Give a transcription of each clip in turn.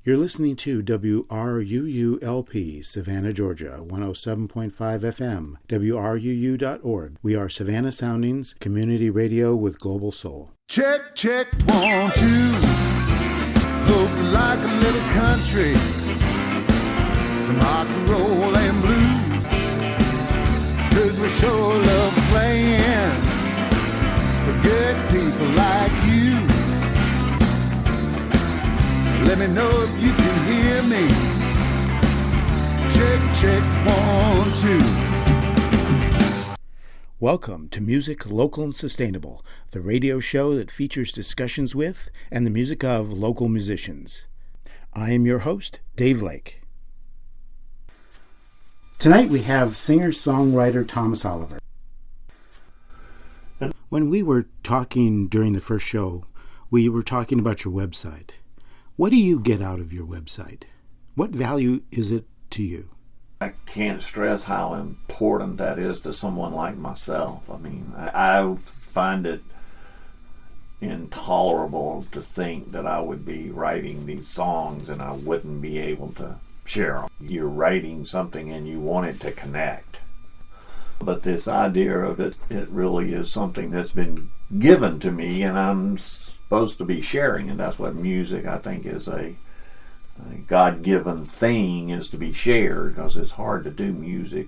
You're listening to WRUU-LP, Savannah, Georgia, 107.5 FM, WRUU.org. We are Savannah Soundings, community radio with global soul. Check, check, 1, 2. Look like a little country, some rock and roll and blues. 'Cause we sure love playing for good people like you. Let me know if you can hear me. Check, check, 1, 2. Welcome to Music Local and Sustainable, the radio show that features discussions with and the music of local musicians. I am your host, Dave Lake. Tonight we have singer-songwriter Thomas Oliver. When we were talking during the first show, we were talking about your website. What do you get out of your website? What value is it to you? I can't stress how important that is to someone like myself. I mean, I find it intolerable to think that I would be writing these songs and I wouldn't be able to share them. You're writing something and you want it to connect. But this idea of it really is something that's been given to me and I'm supposed to be sharing, and that's what music, I think, is a God-given thing, is to be shared, because it's hard to do music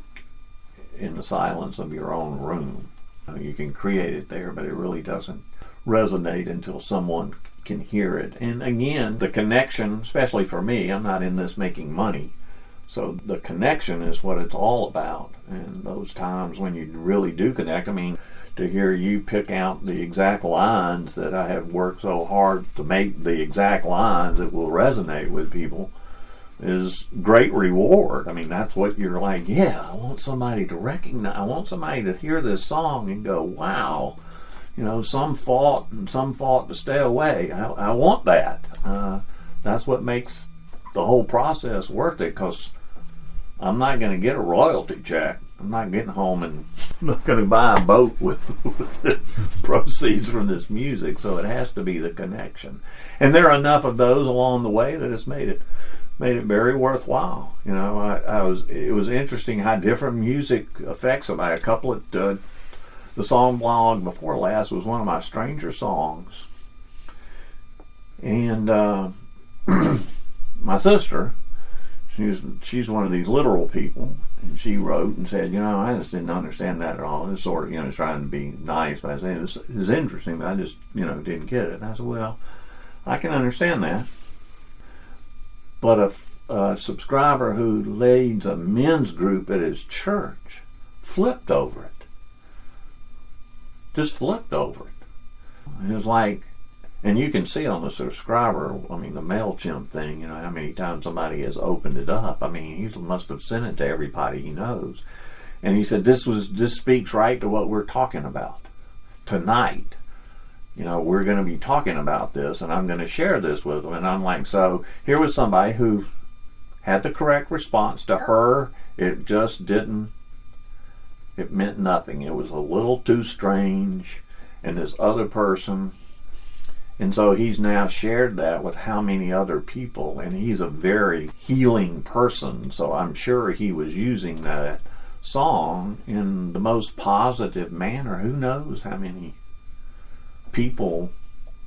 in the silence of your own room. You can create it there, but it really doesn't resonate until someone can hear it. And again, the connection, especially for me, I'm not in this making money, so the connection is what it's all about. And those times when you really do connect, I mean, to hear you pick out the exact lines that I have worked so hard to make, the exact lines that will resonate with people, is great reward. I mean, that's what you're like, yeah, I want somebody to recognize, I want somebody to hear this song and go, wow, you know, some fought and some fought to stay away. I want that. That's what makes the whole process worth it, because I'm not going to get a royalty check. I'm not getting home and I'm not going to buy a boat with the proceeds from this music, so it has to be the connection. And there are enough of those along the way that it's made it very worthwhile. You know, it was interesting how different music affects somebody. A couple of the song blog before last was one of my stranger songs, and my sister, she's one of these literal people, and she wrote and said, you know, I just didn't understand that at all. It's sort of, you know, trying to be nice by saying this is interesting, but I just, you know, didn't get it. And I said, well, I can understand that. But a subscriber who leads a men's group at his church flipped over it. Just flipped over it. It was like, and you can see on the subscriber, I mean, the MailChimp thing, you know, how many times somebody has opened it up. I mean, he must have sent it to everybody he knows. And he said, this speaks right to what we're talking about tonight. You know, we're going to be talking about this, and I'm going to share this with them. And I'm like, so here was somebody who had the correct response. To her, it just didn't, it meant nothing. It was a little too strange. And this other person, and so he's now shared that with how many other people, and he's a very healing person, so I'm sure he was using that song in the most positive manner. Who knows how many people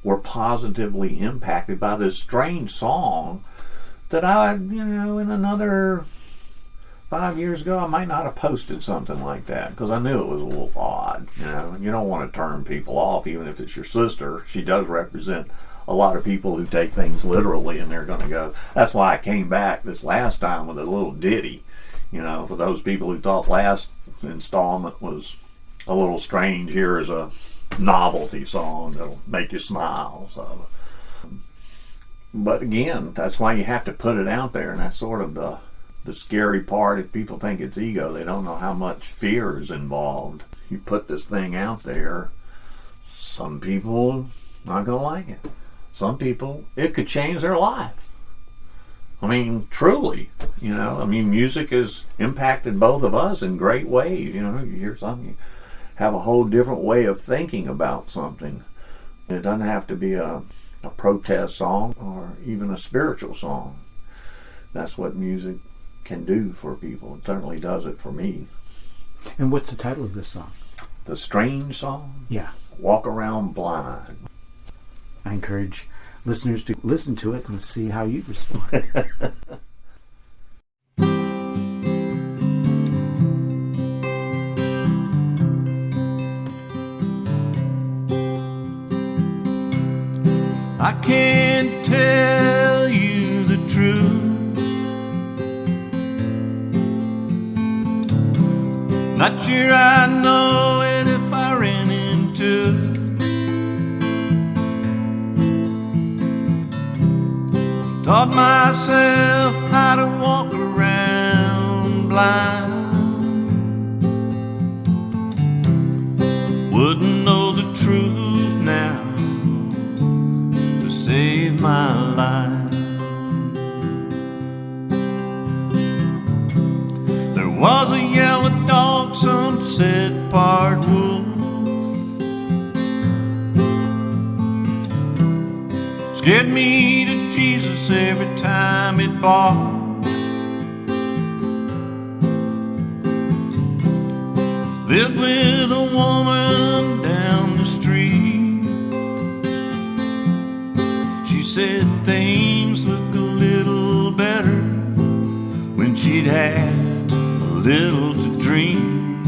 were positively impacted by this strange song that I, you know, in another 5 years ago, I might not have posted something like that, because I knew it was a little odd, you know. You don't want to turn people off, even if it's your sister. She does represent a lot of people who take things literally, and they're going to go. That's why I came back this last time with a little ditty, you know, for those people who thought last installment was a little strange. Here is a novelty song that'll make you smile. So, but again, that's why you have to put it out there, and that's sort of the scary part. If people think it's ego, they don't know how much fear is involved. You put this thing out there, some people not going to like it. Some people, it could change their life. I mean, truly, you know, I mean, music has impacted both of us in great ways. You know, you hear something, you have a whole different way of thinking about something. It doesn't have to be a a protest song or even a spiritual song. That's what music can do for people. It certainly does it for me. And what's the title of this song? The Strange Song? Yeah. Walk Around Blind. I encourage listeners to listen to it and see how you respond. I can't tell you the truth. Not sure I know it if I ran into it. Taught myself how to walk around blind. Wouldn't know the truth now to save my life. There was a yellow dog, some said part wolf. Scared me to Jesus every time it barked. Lived with a woman down the street. She said things look a little better when she'd had a little to drink.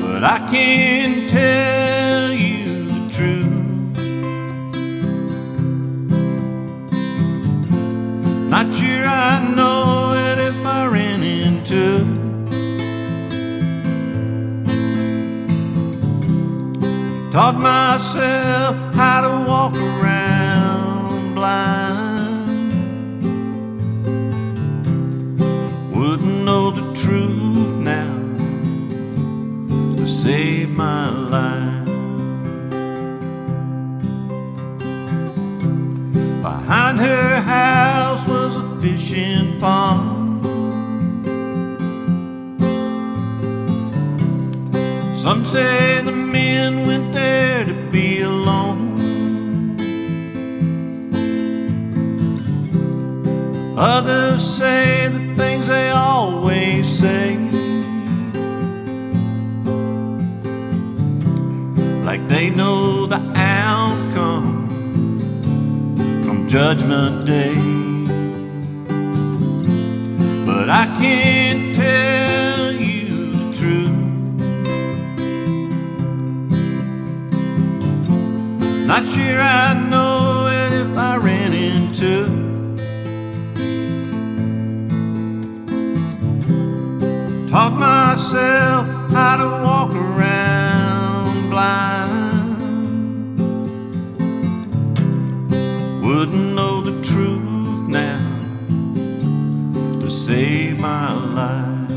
But I can't tell you the truth. Not sure I know it if I ran into it. Taught myself how to walk around blind. Wouldn't know the truth now to save my life. Behind her house was a fishing pond. Some say the men went there to be alone. Others say the things they always say, like they know the outcome come Judgment Day. But I can't tell you the truth. Not sure I know it if I ran into it. Taught myself how to walk around blind. Wouldn't know the truth now to save my life.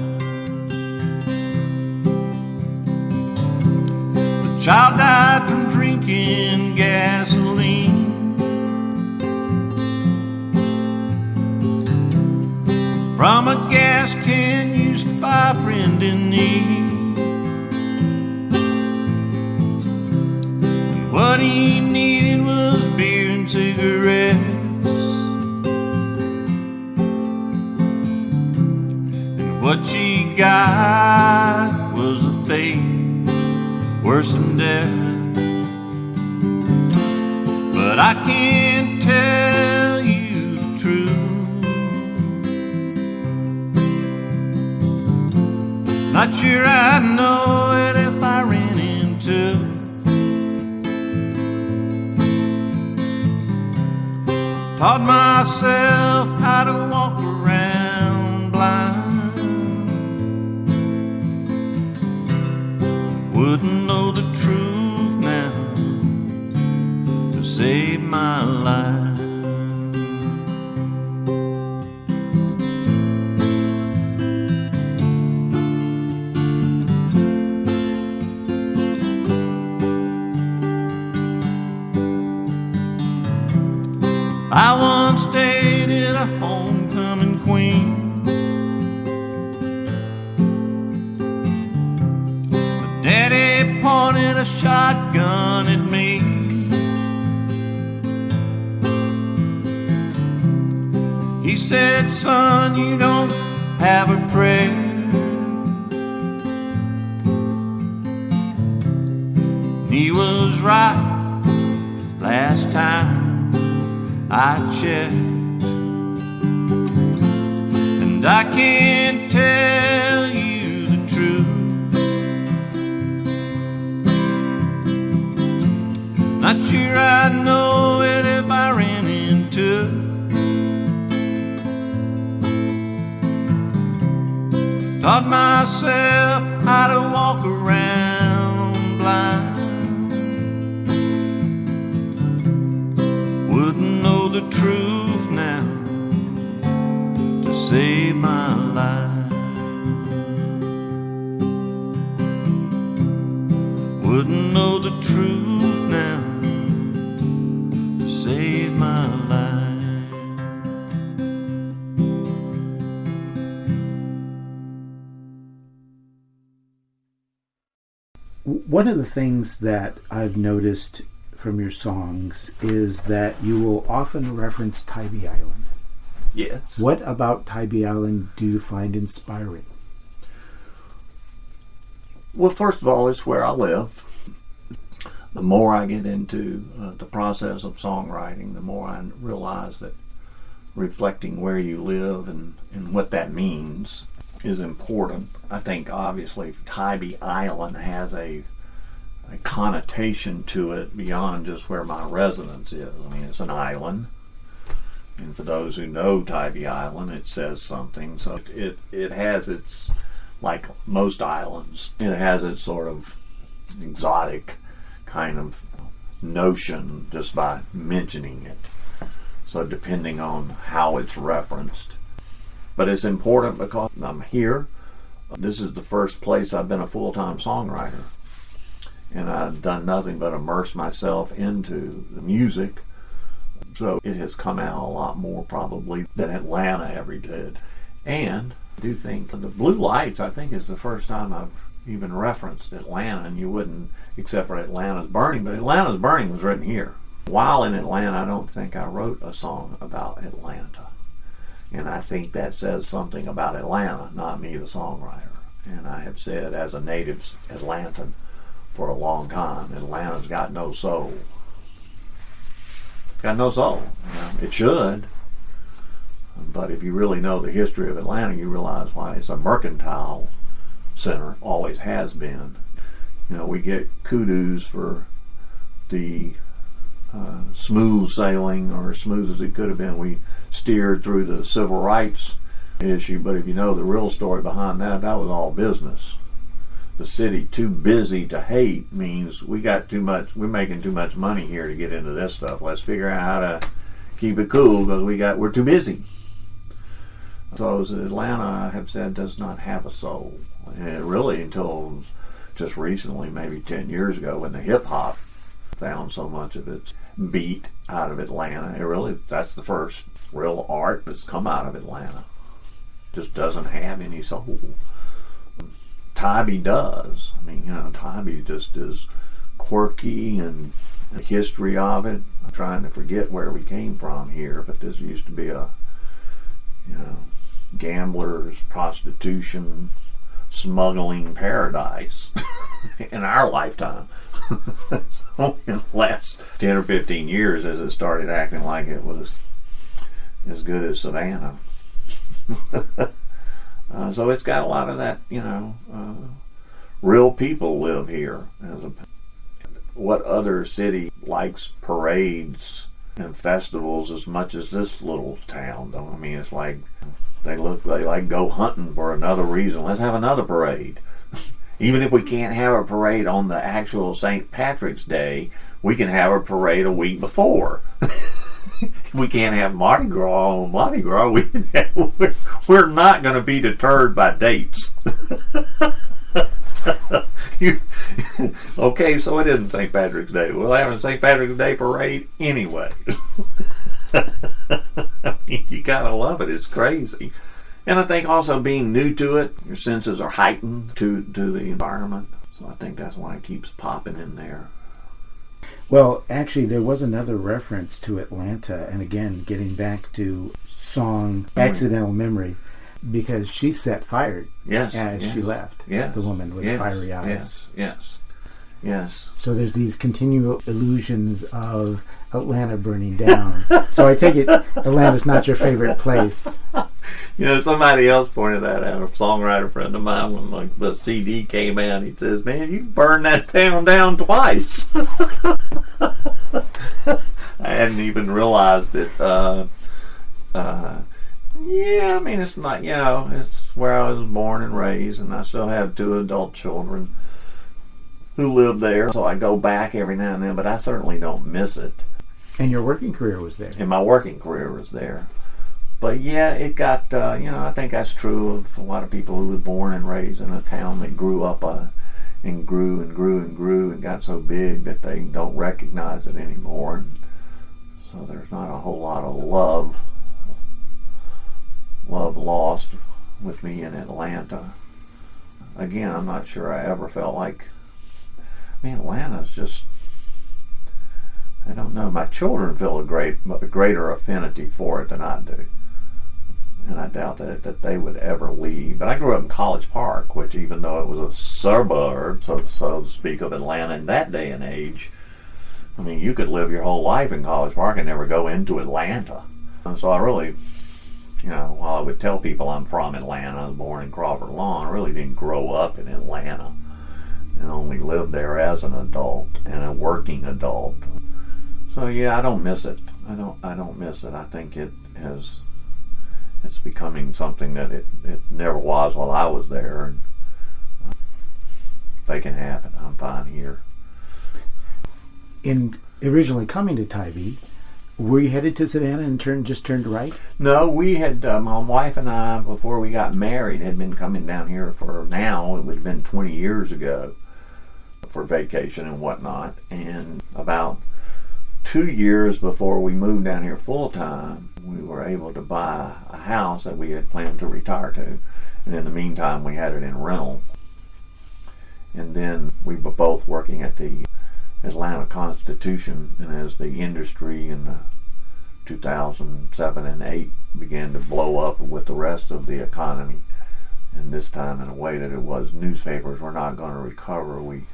The child died from drinking gasoline. From a gas can used by a friend in need. And what he needed was beer and cigarettes. And what she got was a fate worse than death. But I can't tell you the truth. Not sure I know it if I ran into it. Taught myself how to walk around blind. Wouldn't know the truth now to save my life. I once dated a homecoming queen. But Daddy pointed a shotgun at me. He said, son, you don't have a prayer. He was right last time I checked. And I can't tell you the truth. Not sure I know it if I ran into it. Taught myself how to walk around blind. Wouldn't know the truth now to save my life. Wouldn't know the truth now to save my life. One of the things that I've noticed from your songs is that you will often reference Tybee Island. Yes. What about Tybee Island do you find inspiring? Well, first of all, it's where I live. The more I get into the process of songwriting, the more I realize that reflecting where you live and what that means is important. I think obviously Tybee Island has a connotation to it beyond just where my residence is. I mean, it's an island, and for those who know Tybee Island, it says something. So it has its, like most islands, it has its sort of exotic kind of notion just by mentioning it. So depending on how it's referenced. But it's important because I'm here. This is the first place I've been a full-time songwriter. And I've done nothing but immerse myself into the music. So it has come out a lot more probably than Atlanta ever did. And I do think the Blue Lights, I think, is the first time I've even referenced Atlanta, and you wouldn't, except for Atlanta's Burning. But Atlanta's Burning was written here. While in Atlanta, I don't think I wrote a song about Atlanta. And I think that says something about Atlanta, not me, the songwriter. And I have said, as a native Atlantan for a long time, Atlanta's got no soul. It's got no soul. You know, it should. But if you really know the history of Atlanta, you realize why it's a mercantile center, always has been. You know, we get kudos for the smooth sailing, or as smooth as it could have been. We steered through the civil rights issue, but if you know the real story behind that, that was all business. The city too busy to hate means we got too much, we're making too much money here to get into this stuff. Let's figure out how to keep it cool because we're too busy. So Atlanta, I have said, does not have a soul. And really until just recently, maybe 10 years ago, when the hip hop found so much of its beat out of Atlanta. That's the first real art that's come out of Atlanta. Just doesn't have any soul. Tybee does. I mean, you know, Tybee just is quirky, and the history of it. I'm trying to forget where we came from here, but this used to be a, you know, gamblers, prostitution, smuggling paradise in our lifetime. So in the last 10 or 15 years, as it started acting like it was as good as Savannah. So it's got a lot of that, you know, real people live here. What other city likes parades and festivals as much as this little town? I mean, it's like they like go hunting for another reason. Let's have another parade. Even if we can't have a parade on the actual St. Patrick's Day, we can have a parade a week before. If we can't have Mardi Gras on Mardi Gras, we're not going to be deterred by dates. Okay, so it isn't St. Patrick's Day. We'll have a St. Patrick's Day parade anyway. I mean, you gotta love it. It's crazy. And I think also being new to it, your senses are heightened to the environment. So I think that's why it keeps popping in there. Well, actually, there was another reference to Atlanta, and again, getting back to song Accidental Memory, because she set fire as she left. Yes. The woman with the fiery eyes. Yes. So there's these continual illusions of Atlanta burning down. So I take it Atlanta's not your favorite place. Somebody else pointed that out, a songwriter friend of mine, when like the CD came out, he says, "Man, you burned that town down twice." I hadn't even realized it. Yeah, I mean, it's not, it's where I was born and raised, and I still have 2 adult children who live there. So I go back every now and then, but I certainly don't miss it. And your working career was there. And my working career was there. But yeah, it got, I think that's true of a lot of people who were born and raised in a town that grew up and grew and grew and grew and got so big that they don't recognize it anymore. And so there's not a whole lot of love lost with me in Atlanta. Again, I'm not sure I ever felt like, Atlanta's just, I don't know, my children feel a greater affinity for it than I do. And I doubt that they would ever leave. But I grew up in College Park, which, even though it was a suburb, so to speak, of Atlanta in that day and age, you could live your whole life in College Park and never go into Atlanta. And so I really, while I would tell people I'm from Atlanta, I was born in Crawford Lawn, I really didn't grow up in Atlanta and only lived there as an adult and a working adult. So yeah, I don't miss it. I don't miss it. I think it's becoming something that it never was while I was there. And they can have it. I'm fine here. In originally coming to Tybee, were you headed to Savannah and just turned right? No, we had, my wife and I, before we got married, had been coming down here for, now, it would have been 20 years ago, for vacation and whatnot. And about 2 years before we moved down here full time, we were able to buy a house that we had planned to retire to. And in the meantime, we had it in rental. And then we were both working at the Atlanta Constitution, and as the industry in 2007 and 8 began to blow up with the rest of the economy, and this time in a way that it was newspapers were not going to recover, we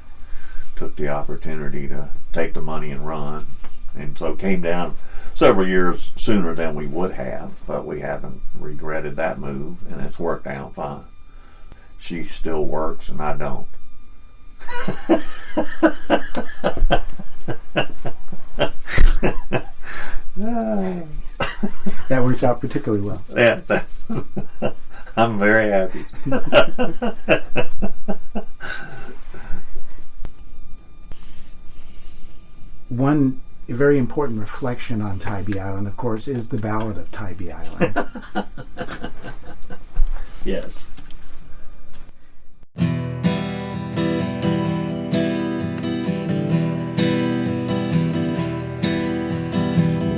took the opportunity to take the money and run, and so came down several years sooner than we would have, but we haven't regretted that move, and it's worked out fine. She still works and I don't. That works out particularly well. Yeah, I'm very happy. One very important reflection on Tybee Island, of course, is the Ballad of Tybee Island. Yes.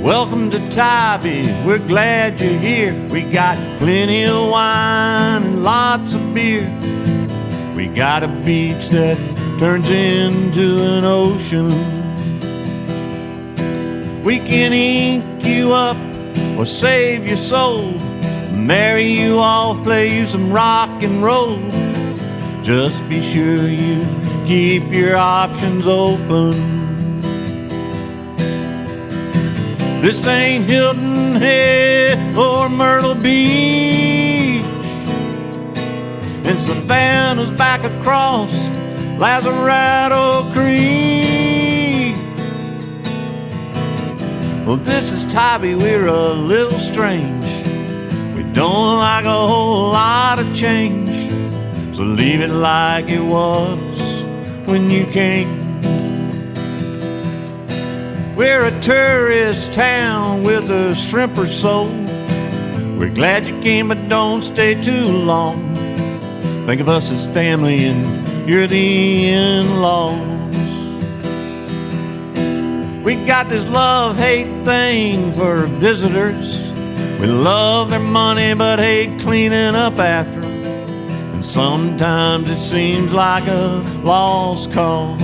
Welcome to Tybee, we're glad you're here. We got plenty of wine and lots of beer. We got a beach that turns into an ocean. We can ink you up or save your soul, marry you off, play you some rock and roll. Just be sure you keep your options open. This ain't Hilton Head or Myrtle Beach, and Savannah's back across Lazaretto Creek. Well, this is Tybee, we're a little strange. We don't like a whole lot of change, so leave it like it was when you came. We're a tourist town with a shrimper soul. We're glad you came, but don't stay too long. Think of us as family and you're the in-laws. We got this love-hate thing for visitors. We love their money but hate cleaning up after them. And sometimes it seems like a lost cause.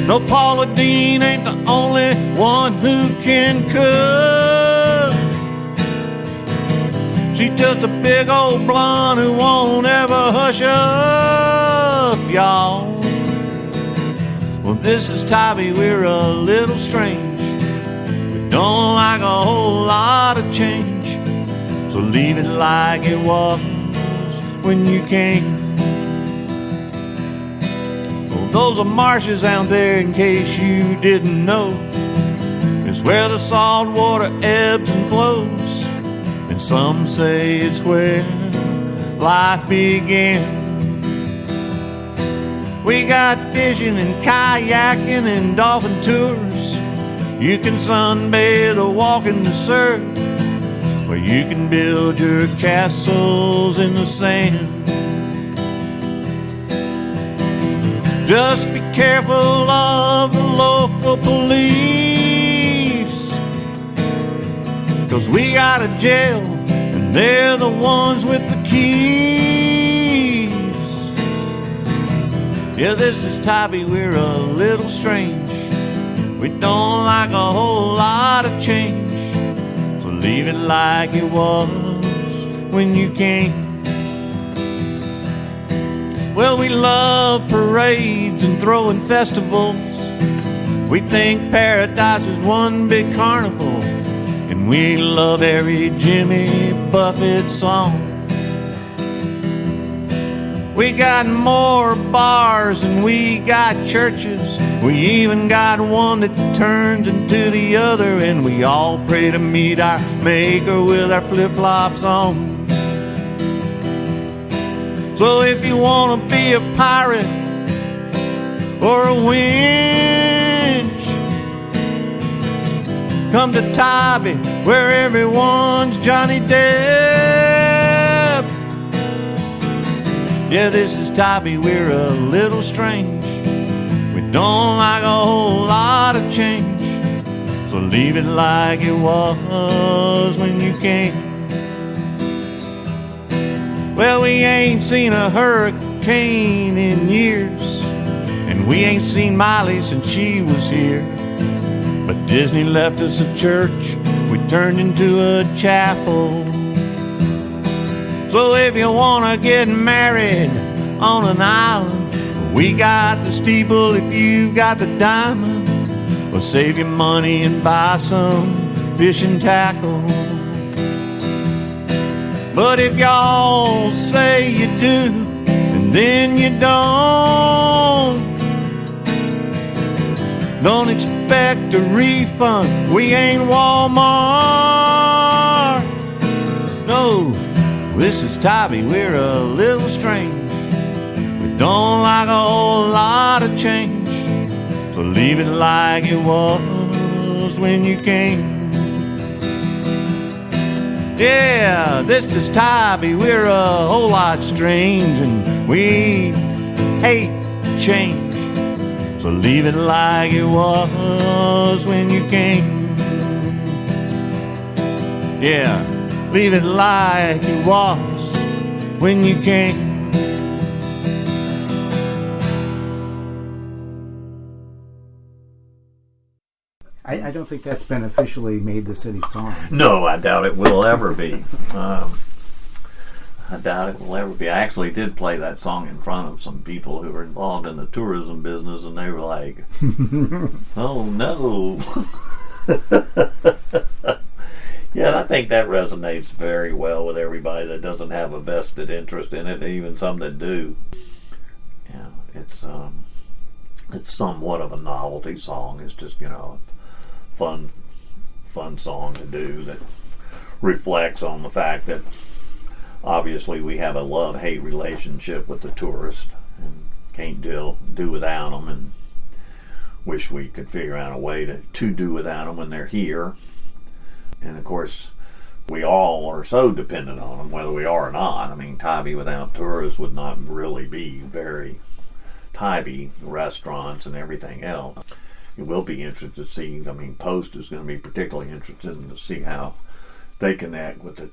No, Paula Dean ain't the only one who can cook. She's just a big old blonde who won't ever hush up, y'all. Well, this is Tybee, we're a little strange. We don't like a whole lot of change. So leave it like it was when you came. Well, those are marshes out there, in case you didn't know. It's where the salt water ebbs and flows. And some say it's where life began. We got fishing and kayaking and dolphin tours. You can sunbathe or walk in the surf, where you can build your castles in the sand. Just be careful of the local police, 'cause we got a jail and they're the ones with the keys. Yeah, this is Tybee, we're a little strange. We don't like a whole lot of change. So leave it like it was when you came. Well, we love parades and throwing festivals. We think paradise is one big carnival. And we love every Jimmy Buffett song. We got more bars than we got churches. We even got one that turns into the other. And we all pray to meet our Maker with our flip-flops on. So if you want to be a pirate or a winch, come to Tybee, where everyone's Johnny Depp. Yeah, this is Tybee, we're a little strange. We don't like a whole lot of change. So leave it like it was when you came. Well, we ain't seen a hurricane in years, and we ain't seen Miley since she was here. But Disney left us a church, we turned into a chapel. So if you wanna get married on an island, we got the steeple if you've got the diamond. Well, save your money and buy some fishing tackle. But if y'all say you do, and then you don't expect a refund. We ain't Walmart. No, this is Tybee, we're a little strange. We don't like a whole lot of change. So leave it like it was when you came. Yeah, this is Tybee, we're a whole lot strange, and we hate change. So leave it like it was when you came. Yeah, leave it like it was when you came. I don't think that's been officially made the city song. No, I doubt it will ever be. I doubt it will ever be. I actually did play that song in front of some people who were involved in the tourism business, and they were like, oh no. Yeah, I think that resonates very well with everybody that doesn't have a vested interest in it, even some that do. Yeah, it's somewhat of a novelty song. It's just, a fun song to do that reflects on the fact that obviously we have a love-hate relationship with the tourist and can't do without them, and wish we could figure out a way to do without them when they're here. And of course, we all are so dependent on them, whether we are or not. I mean, Tybee without tourists would not really be very Tybee, restaurants and everything else. You will be interested to see, Post is going to be particularly interested in to see how they connect with the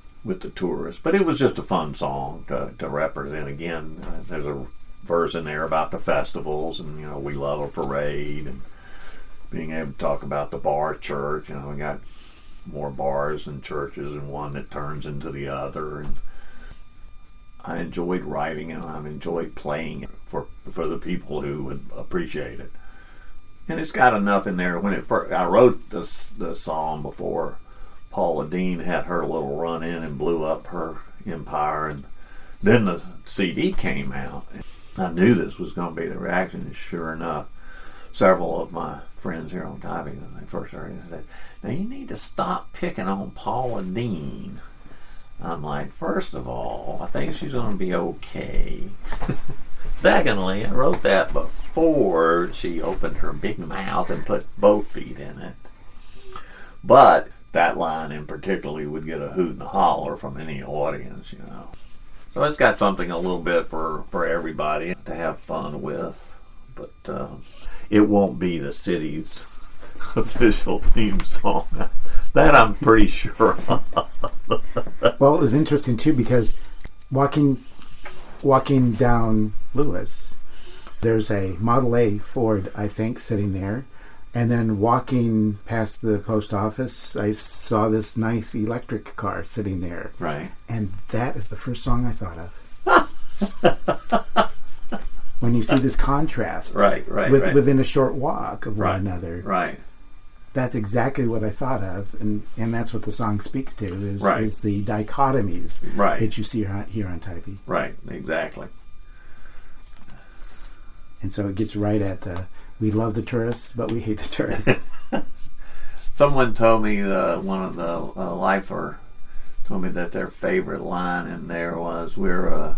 tourists. But it was just a fun song to represent. Again, there's a conversing there about the festivals, and we love a parade, and being able to talk about the bar church. We got more bars than churches, and one that turns into the other. And I enjoyed writing, and I've enjoyed playing it for the people who would appreciate it. And it's got enough in there. When I wrote the song before Paula Deen had her little run in and blew up her empire, and then the CD came out. I knew this was going to be the reaction, and sure enough, several of my friends here on Tybee, when they first heard it, said, "Now you need to stop picking on Paula Deen." I'm like, first of all, I think she's going to be okay. Secondly, I wrote that before she opened her big mouth and put both feet in it. But that line in particular would get a hoot and a holler from any audience, So it's got something a little bit for everybody to have fun with. But it won't be the city's official theme song. That I'm pretty sure of. Well, it was interesting too, because walking down Lewis, there's a Model A Ford, I think, sitting there. And then walking past the post office, I saw this nice electric car sitting there. Right. And that is the first song I thought of. When you see this contrast. Right. Within a short walk of one Right. another. Right. That's exactly what I thought of. And that's what the song speaks to, is the dichotomies that you see here on Tybee. Right, exactly. And so it gets right at we love the tourists, but we hate the tourists. Someone told me, one of the lifer told me that their favorite line in there was, we're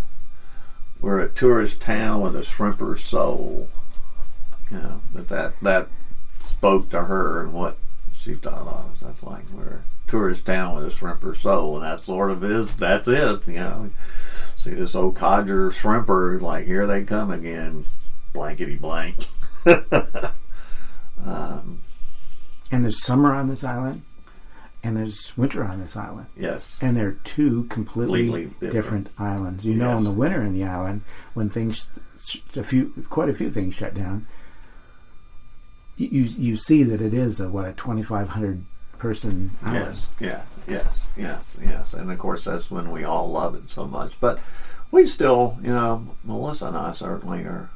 a tourist town with a shrimper's soul. That spoke to her and what she thought of. That's like, we're a tourist town with a shrimper's soul, and that sort of that's it. See this old codger shrimper, like, here they come again, blankety blank. And there's summer on this island, and there's winter on this island. Yes. And they're two completely different islands. In the winter in the island, when quite a few things shut down, you see that it is a 2,500 person island. Yes. And of course that's when we all love it so much. But we still, Melissa and I certainly are.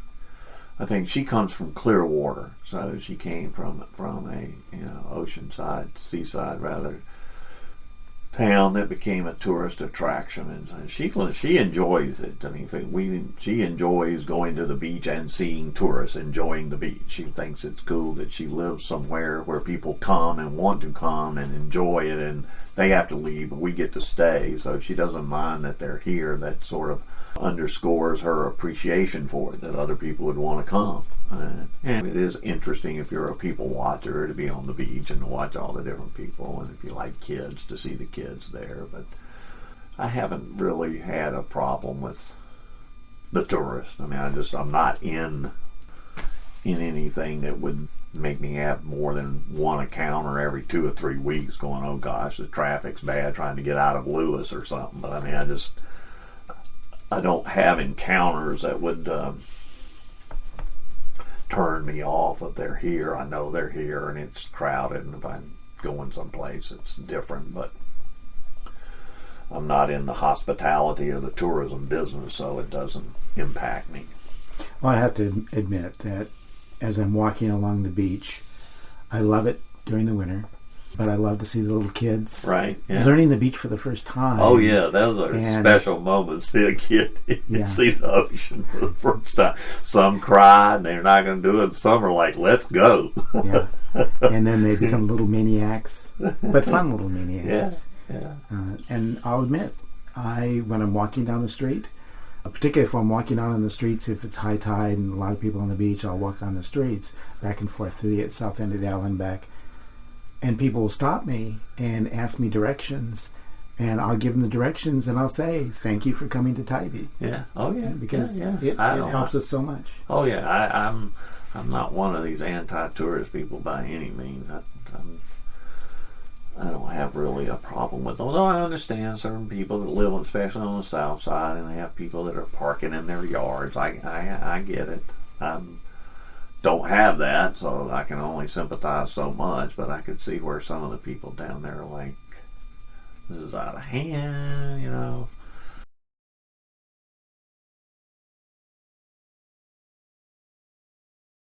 I think she comes from Clearwater, so she came from a oceanside, seaside rather, town that became a tourist attraction, and she enjoys it. I mean, she enjoys going to the beach and seeing tourists enjoying the beach. She thinks it's cool that she lives somewhere where people come and want to come and enjoy it, and they have to leave, but we get to stay. So she doesn't mind that they're here. That sort of underscores her appreciation for it, that other people would want to come. And it is interesting, if you're a people watcher, to be on the beach and to watch all the different people, and if you like kids, to see the kids there. But I haven't really had a problem with the tourists. I mean, I'm not in anything that would make me have more than one encounter every 2 or 3 weeks going, oh gosh, the traffic's bad, trying to get out of Lewis or something. But I mean, I don't have encounters that would turn me off if they're here. I know they're here and it's crowded, and if I'm going someplace it's different, but I'm not in the hospitality or the tourism business, so it doesn't impact me. Well, I have to admit that as I'm walking along the beach, I love it during the winter, but I love to see the little kids learning the beach for the first time. Oh yeah, those are special moments. See a kid see the ocean for the first time. Some cry and they're not going to do it. Some are like, let's go. Yeah, and then they become little maniacs, but fun little maniacs. Yeah. And I'll admit, when I'm walking down the street, particularly if I'm walking out on the streets, if it's high tide and a lot of people on the beach, I'll walk on the streets back and forth to the south end of the island back. And people will stop me and ask me directions, and I'll give them the directions, and I'll say, thank you for coming to Tybee. Yeah. Oh yeah. Because it helps us so much. Oh yeah. I'm not one of these anti-tourist people by any means. I don't have have really a problem with them. Although I understand certain people that live, especially on the south side, and they have people that are parking in their yards. I get it. I don't have that, so I can only sympathize so much, but I could see where some of the people down there are like, this is out of hand, you know.